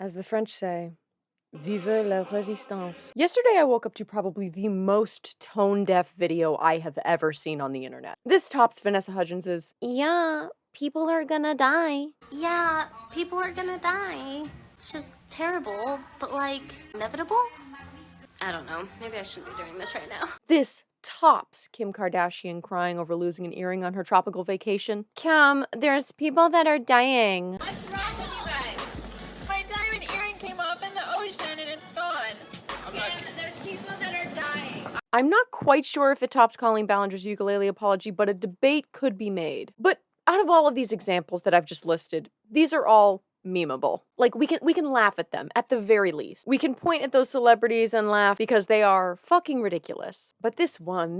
As the French say, vive la résistance. Yesterday I woke up to probably the most tone-deaf video I have ever seen on the internet. This tops Vanessa Hudgens' "Yeah, people are gonna die." Yeah, people are gonna die. It's just terrible, but like, inevitable? I don't know. Maybe I shouldn't be doing this right now. This tops Kim Kardashian crying over losing an earring on her tropical vacation. Kim, there's people that are dying. What's wrong with you guys? My diamond earring came off in the ocean and it's gone. Kim, there's people that are dying. I'm not quite sure if it tops Colleen Ballinger's ukulele apology, but a debate could be made. But out of all of these examples that I've just listed, these are all memeable. Like, we can laugh at them, at the very least. We can point at those celebrities and laugh because they are fucking ridiculous. But this one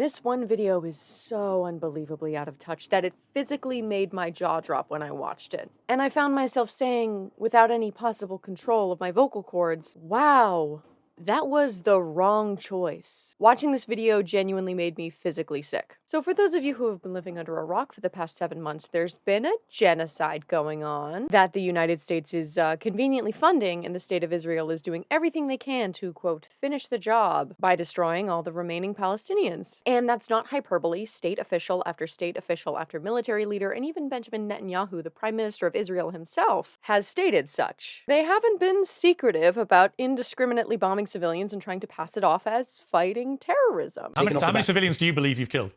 video is so unbelievably out of touch that it physically made my jaw drop when I watched it. And I found myself saying, without any possible control of my vocal cords, wow, that was the wrong choice. Watching this video genuinely made me physically sick. So for those of you who have been living under a rock for the past 7 months, there's been a genocide going on that the United States is conveniently funding, and the state of Israel is doing everything they can to, quote, finish the job by destroying all the remaining Palestinians. And that's not hyperbole. State official after military leader, and even Benjamin Netanyahu, the Prime Minister of Israel himself, has stated such. They haven't been secretive about indiscriminately bombing civilians and trying to pass it off as fighting terrorism. How many civilians do you believe you've killed?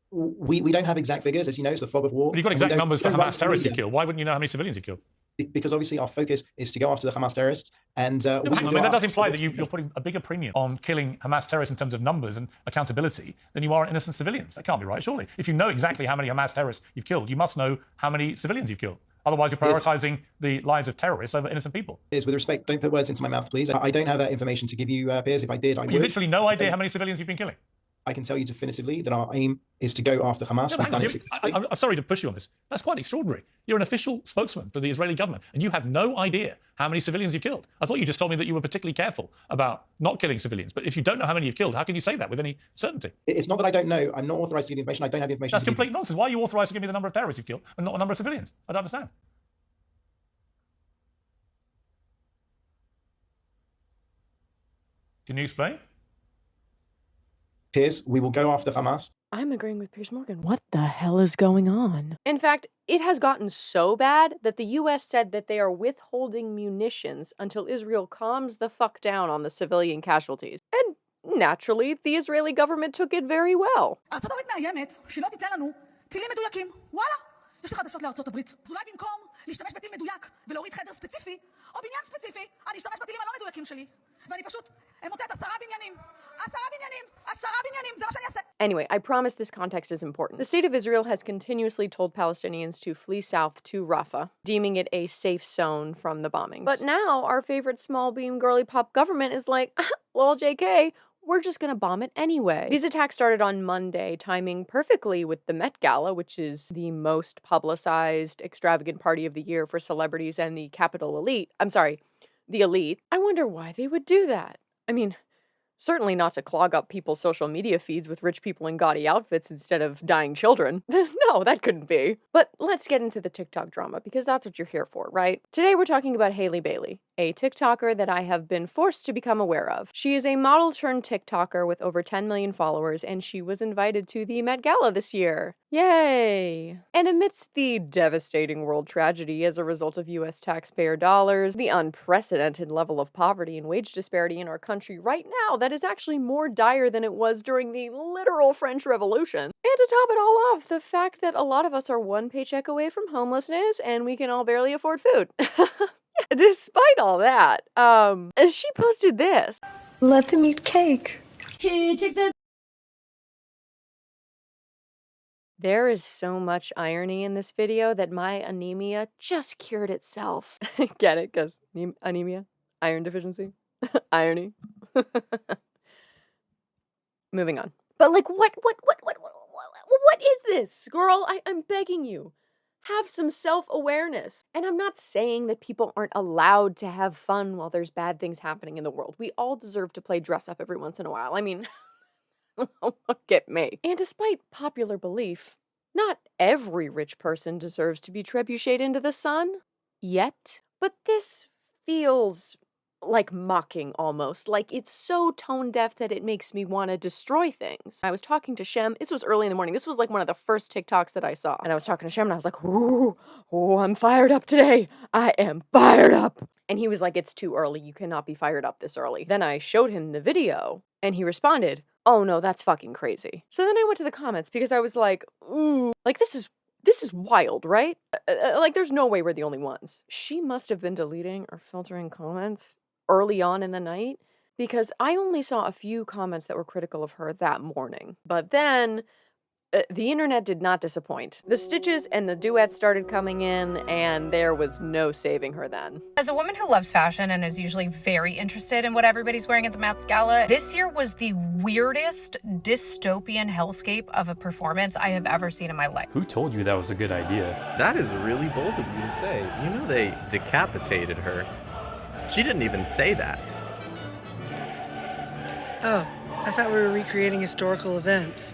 We don't have exact figures, as you know, it's the fog of war. But you've got exact numbers for Hamas terrorists you've killed. Why wouldn't you know how many civilians you've killed? Because obviously our focus is to go after the Hamas terrorists. And that does imply that you're putting a bigger premium on killing Hamas terrorists in terms of numbers and accountability than you are on innocent civilians. That can't be right, surely. If you know exactly how many Hamas terrorists you've killed, you must know how many civilians you've killed. Otherwise, you're prioritizing the lives of terrorists over innocent people. Piers, with respect, don't put words into my mouth, please. I don't have that information to give you, Piers. If I did, I would. You literally no idea how many civilians you've been killing. I can tell you definitively that our aim is to go after Hamas. I'm sorry to push you on this. That's quite extraordinary. You're an official spokesman for the Israeli government, and you have no idea how many civilians you've killed. I thought you just told me that you were particularly careful about not killing civilians. But if you don't know how many you've killed, how can you say that with any certainty? It's not that I don't know. I'm not authorized to give the information. I don't have the information. That's complete nonsense. Why are you authorized to give me the number of terrorists you've killed and not a number of civilians? I don't understand. Can you explain? Piers, we will go after Hamas. I'm agreeing with Piers Morgan. What the hell is going on? In fact, it has gotten so bad that the US said that they are withholding munitions until Israel calms the fuck down on the civilian casualties. And naturally, the Israeli government took it very well. ארצות הברית מאיימת שלא תיתן לנו טילים מדויקים. וואלה, יש לי חדשות לארצות הברית. אז אולי במקום להשתמש בטיל מדויק ולהוריד חדר ספציפי, או בניין ספציפי, אני אשתמש בטילים הלא מדויקים שלי. ואני פשוט אמוטט 10 בניינים. 10 בניינים, זה מה שאני אעשה. Anyway, I promise this context is important. The state of Israel has continuously told Palestinians to flee south to Rafah, deeming it a safe zone from the bombings. But now, our favorite small beam girly pop government is like, lol JK, we're just gonna bomb it anyway. These attacks started on Monday, timing perfectly with the Met Gala, which is the most publicized, extravagant party of the year for celebrities and the capital elite. I'm sorry, the elite. I wonder why they would do that. I mean, certainly not to clog up people's social media feeds with rich people in gaudy outfits instead of dying children. No, that couldn't be. But let's get into the TikTok drama, because that's what you're here for, right? Today we're talking about Hailey Bailey, a TikToker that I have been forced to become aware of. She is a model turned TikToker with over 10 million followers, and she was invited to the Met Gala this year. Yay! And amidst the devastating world tragedy as a result of US taxpayer dollars, the unprecedented level of poverty and wage disparity in our country right now that is actually more dire than it was during the literal French Revolution. And to top it all off, the fact that a lot of us are one paycheck away from homelessness and we can all barely afford food. Despite all that, she posted this. Let them eat cake. Here, take the... There is so much irony in this video that my anemia just cured itself. Get it? Because anemia? Iron deficiency? Irony? Moving on. But like, what is this? Girl, I'm begging you. Have some self-awareness. And I'm not saying that people aren't allowed to have fun while there's bad things happening in the world. We all deserve to play dress up every once in a while. I mean, look at me. And despite popular belief, not every rich person deserves to be trebucheted into the sun. Yet. But this feels like mocking almost. Like it's so tone deaf that it makes me want to destroy things. I was talking to Shem. This was early in the morning. This was like one of the first TikToks that I saw. And I was talking to Shem and I was like, ooh, I'm fired up today. I am fired up. And he was like, it's too early. You cannot be fired up this early. Then I showed him the video and he responded, oh no, that's fucking crazy. So then I went to the comments because I was like, ooh, like this is wild, right? Like there's no way we're the only ones. She must have been deleting or filtering comments early on in the night because I only saw a few comments that were critical of her that morning. But then the internet did not disappoint. The stitches and the duets started coming in and there was no saving her then. As a woman who loves fashion and is usually very interested in what everybody's wearing at the Met Gala, this year was the weirdest dystopian hellscape of a performance I have ever seen in my life. Who told you that was a good idea? That is really bold of you to say. You know they decapitated her. She didn't even say that. Oh, I thought we were recreating historical events.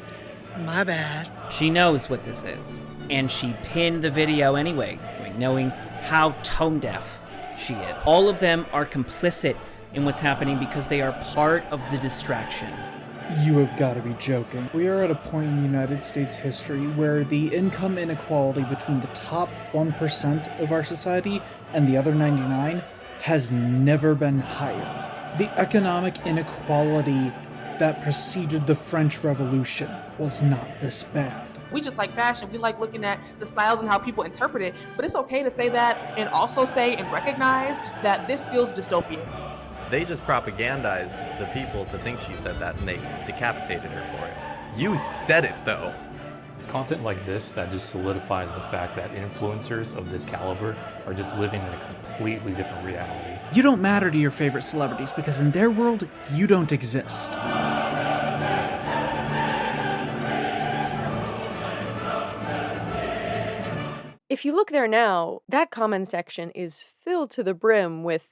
My bad. She knows what this is, and she pinned the video anyway, knowing how tone deaf she is. All of them are complicit in what's happening because they are part of the distraction. You have got to be joking. We are at a point in United States history where the income inequality between the top 1% of our society and the other 99 has never been higher. The economic inequality that preceded the French Revolution was not this bad. We just like fashion. We like looking at the styles and how people interpret it, but it's okay to say that and also say and recognize that this feels dystopian. They just propagandized the people to think she said that and they decapitated her for it. You said it though. It's content like this that just solidifies the fact that influencers of this caliber are just living in a completely different reality. You don't matter to your favorite celebrities because in their world, you don't exist. If you look there now, that comment section is filled to the brim with,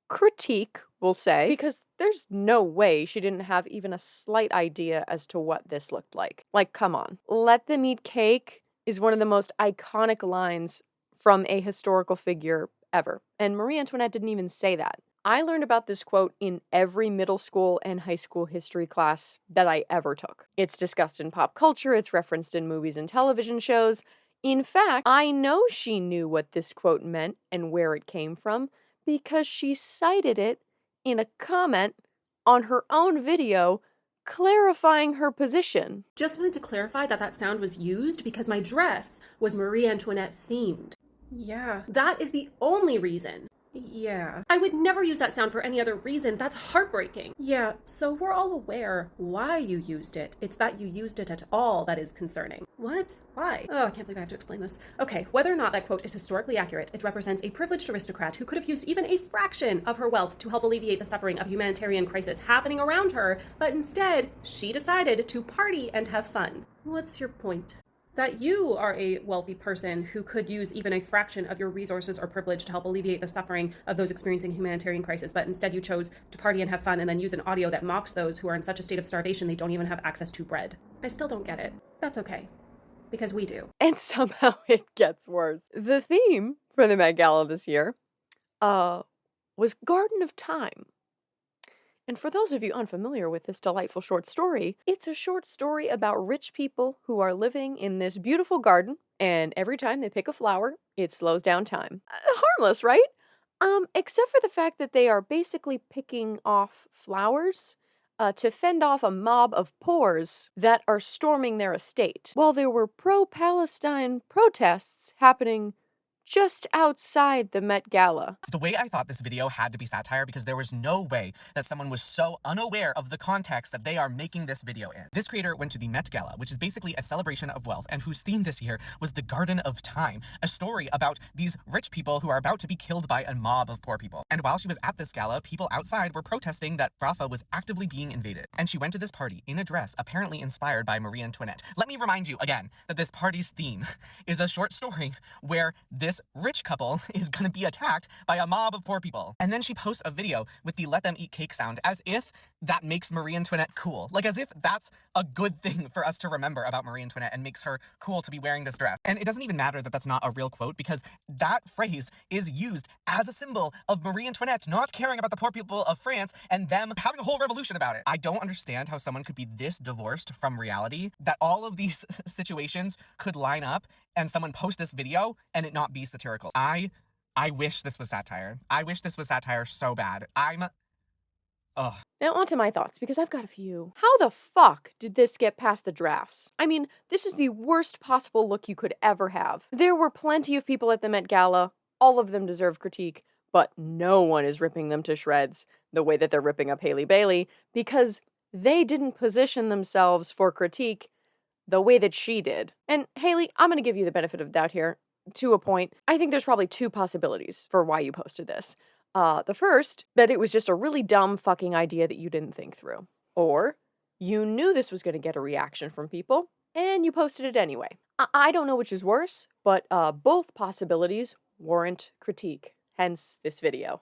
critique, we'll say, because there's no way she didn't have even a slight idea as to what this looked like. Like, come on. Let them eat cake is one of the most iconic lines from a historical figure ever. And Marie Antoinette didn't even say that. I learned about this quote in every middle school and high school history class that I ever took. It's discussed in pop culture, it's referenced in movies and television shows. In fact, I know she knew what this quote meant and where it came from because she cited it in a comment on her own video clarifying her position. Just wanted to clarify that that sound was used because my dress was Marie Antoinette themed. Yeah. That is the only reason. Yeah. I would never use that sound for any other reason. That's heartbreaking. Yeah, so we're all aware why you used it. It's that you used it at all that is concerning. What? Why? Oh, I can't believe I have to explain this. Okay, whether or not that quote is historically accurate, it represents a privileged aristocrat who could have used even a fraction of her wealth to help alleviate the suffering of humanitarian crisis happening around her, but instead, she decided to party and have fun. What's your point? That you are a wealthy person who could use even a fraction of your resources or privilege to help alleviate the suffering of those experiencing humanitarian crisis, but instead you chose to party and have fun and then use an audio that mocks those who are in such a state of starvation they don't even have access to bread. I still don't get it. That's okay. Because we do. And somehow it gets worse. The theme for the Met Gala this year was Garden of Time. And for those of you unfamiliar with this delightful short story, it's a short story about rich people who are living in this beautiful garden, and every time they pick a flower, it slows down time. Harmless, right? Except for the fact that they are basically picking off flowers to fend off a mob of poors that are storming their estate, while there were pro-Palestine protests happening just outside the Met Gala. The way I thought this video had to be satire because there was no way that someone was so unaware of the context that they are making this video in. This creator went to the Met Gala, which is basically a celebration of wealth, and whose theme this year was the Garden of Time, a story about these rich people who are about to be killed by a mob of poor people. And while she was at this gala, people outside were protesting that Rafah was actively being invaded. And she went to this party in a dress apparently inspired by Marie Antoinette. Let me remind you again that this party's theme is a short story where this this rich couple is gonna be attacked by a mob of poor people. And then she posts a video with the let them eat cake sound as if that makes Marie Antoinette cool. Like as if that's a good thing for us to remember about Marie Antoinette and makes her cool to be wearing this dress. And it doesn't even matter that that's not a real quote because that phrase is used as a symbol of Marie Antoinette not caring about the poor people of France and them having a whole revolution about it. I don't understand how someone could be this divorced from reality, that all of these situations could line up and someone post this video and it not be satirical. I wish this was satire. I wish this was satire so bad. Ugh. Now on to my thoughts, because I've got a few. How the fuck did this get past the drafts? I mean, this is the worst possible look you could ever have. There were plenty of people at the Met Gala. All of them deserve critique, but no one is ripping them to shreds the way that they're ripping up Hailey Bailey, because they didn't position themselves for critique the way that she did. And Hailey, I'm going to give you the benefit of the doubt here to a point. I think there's probably two possibilities for why you posted this. The first, that it was just a really dumb fucking idea that you didn't think through. Or you knew this was going to get a reaction from people, and you posted it anyway. I don't know which is worse, but both possibilities warrant critique, hence this video.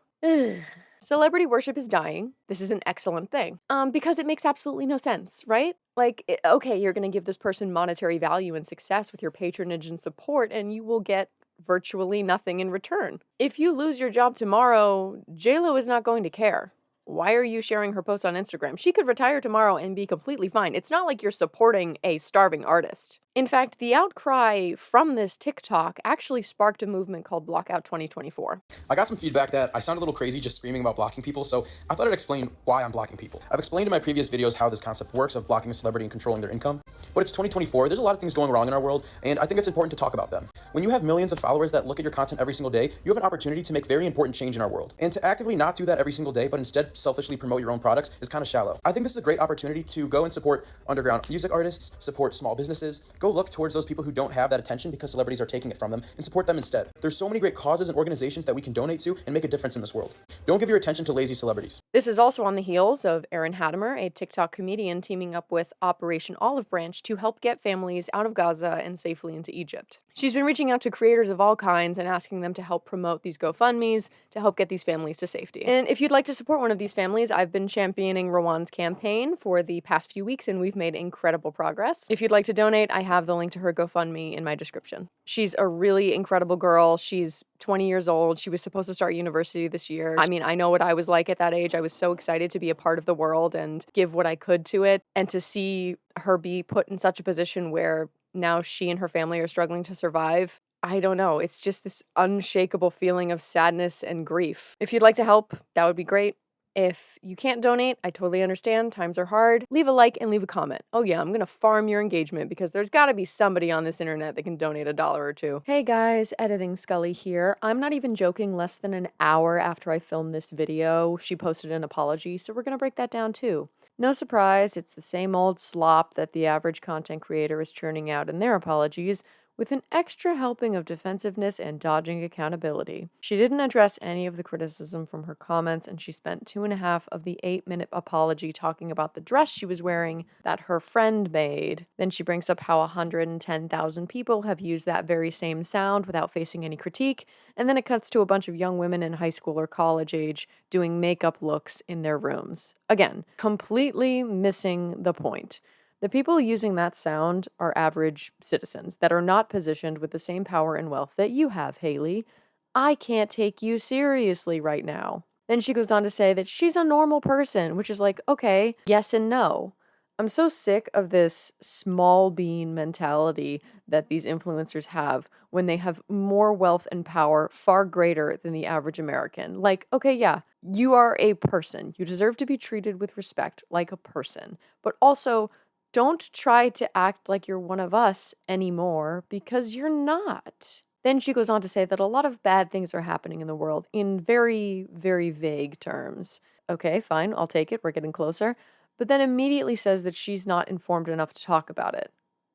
Celebrity worship is dying. This is an excellent thing. Because it makes absolutely no sense, right? Like, okay, you're going to give this person monetary value and success with your patronage and support, and you will get virtually nothing in return. If you lose your job tomorrow, JLo is not going to care. Why are you sharing her post on Instagram? She could retire tomorrow and be completely fine. It's not like you're supporting a starving artist. In fact, the outcry from this TikTok actually sparked a movement called Blockout 2024. I got some feedback that I sound a little crazy just screaming about blocking people, so I thought I'd explain why I'm blocking people. I've explained in my previous videos how this concept works of blocking a celebrity and controlling their income, but it's 2024, there's a lot of things going wrong in our world, and I think it's important to talk about them. When you have millions of followers that look at your content every single day, you have an opportunity to make very important change in our world. And to actively not do that every single day, but instead selfishly promote your own products is kind of shallow. I think this is a great opportunity to go and support underground music artists, support small businesses, go look towards those people who don't have that attention because celebrities are taking it from them, and support them instead. There's so many great causes and organizations that we can donate to and make a difference in this world. Don't give your attention to lazy celebrities. This is also on the heels of Erin Hattemer, a TikTok comedian, teaming up with Operation Olive Branch to help get families out of Gaza and safely into Egypt. She's been reaching out to creators of all kinds and asking them to help promote these GoFundMes to help get these families to safety. And if you'd like to support one of these families, I've been championing Rowan's campaign for the past few weeks, and we've made incredible progress. If you'd like to donate, I have the link to her GoFundMe in my description. She's a really incredible girl. She's 20 years old. She was supposed to start university this year. I mean, I know what I was like at that age. I was so excited to be a part of the world and give what I could to it. And to see her be put in such a position where now she and her family are struggling to survive, I don't know. It's just this unshakable feeling of sadness and grief. If you'd like to help, that would be great. If you can't donate, I totally understand. Times are hard. Leave a like and leave a comment. Oh yeah, I'm going to farm your engagement because there's got to be somebody on this internet that can donate $1 or $2. Hey guys, Editing Scully here. I'm not even joking. Less than an hour after I filmed this video, she posted an apology, so we're going to break that down too. No surprise, it's the same old slop that the average content creator is churning out in their apologies, with an extra helping of defensiveness and dodging accountability. She didn't address any of the criticism from her comments, and she spent 2.5 of the 8-minute apology talking about the dress she was wearing that her friend made. Then she brings up how 110,000 people have used that very same sound without facing any critique, and then it cuts to a bunch of young women in high school or college age doing makeup looks in their rooms. Again, completely missing the point. The people using that sound are average citizens that are not positioned with the same power and wealth that you have, Hailey. I can't take you seriously right now. Then she goes on to say that she's a normal person, which is like, okay, yes and no. I'm so sick of this small bean mentality that these influencers have when they have more wealth and power far greater than the average American. Like, okay, yeah, you are a person. You deserve to be treated with respect like a person. But also, don't try to act like you're one of us anymore, because you're not. Then she goes on to say that a lot of bad things are happening in the world in very, very vague terms. Okay, fine, I'll take it. We're getting closer. But then immediately says that she's not informed enough to talk about it.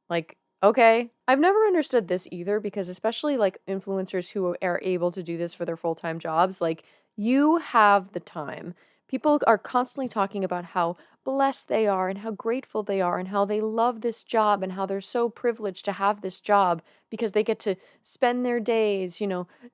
Like, okay. I've never understood this either, because especially like influencers who are able to do this for their full-time jobs, like, you have the time. People are constantly talking about how blessed they are and how grateful they are and how they love this job and how they're so privileged to have this job because they get to spend their days,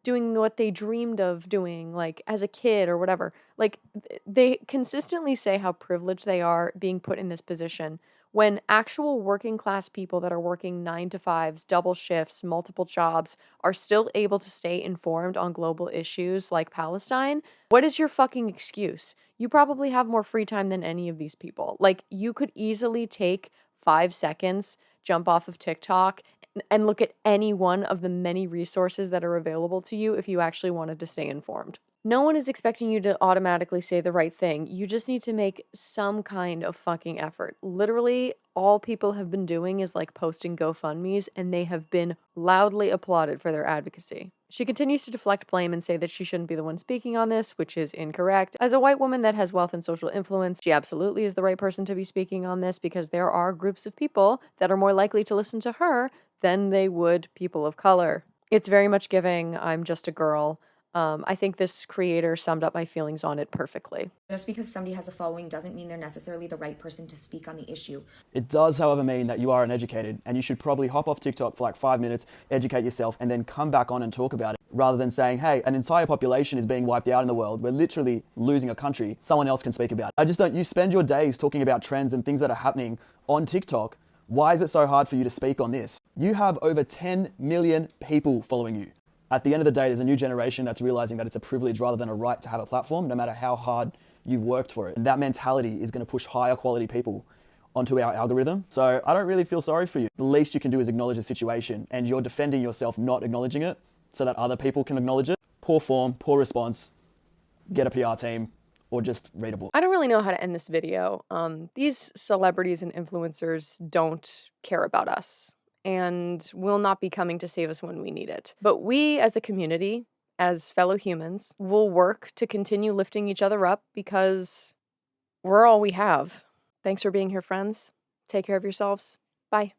doing what they dreamed of doing, like as a kid or whatever. Like they consistently say how privileged they are being put in this position when actual working class people that are working 9 to 5s, double shifts, multiple jobs are still able to stay informed on global issues like Palestine. What is your fucking excuse? You probably have more free time than any of these people. Like, you could easily take 5 seconds, jump off of TikTok, and look at any one of the many resources that are available to you if you actually wanted to stay informed. No one is expecting you to automatically say the right thing. You just need to make some kind of fucking effort. Literally, all people have been doing is like posting GoFundMes, and they have been loudly applauded for their advocacy. She continues to deflect blame and say that she shouldn't be the one speaking on this, which is incorrect. As a white woman that has wealth and social influence, she absolutely is the right person to be speaking on this because there are groups of people that are more likely to listen to her than they would people of color. It's very much giving, I'm just a girl. I think this creator summed up my feelings on it perfectly. Just because somebody has a following doesn't mean they're necessarily the right person to speak on the issue. It does, however, mean that you are uneducated, and you should probably hop off TikTok for like 5 minutes, educate yourself, and then come back on and talk about it, rather than saying, hey, an entire population is being wiped out in the world, we're literally losing a country, someone else can speak about it. I just don't, you spend your days talking about trends and things that are happening on TikTok. Why is it so hard for you to speak on this? You have over 10 million people following you. At the end of the day, there's a new generation that's realizing that it's a privilege rather than a right to have a platform, no matter how hard you've worked for it. And that mentality is going to push higher quality people onto our algorithm. So I don't really feel sorry for you. The least you can do is acknowledge the situation, and you're defending yourself not acknowledging it so that other people can acknowledge it. Poor form, poor response, get a PR team, or just read a book. I don't really know how to end this video. These celebrities and influencers don't care about us and will not be coming to save us when we need it. But we as a community, as fellow humans, will work to continue lifting each other up because we're all we have. Thanks for being here, friends. Take care of yourselves. Bye.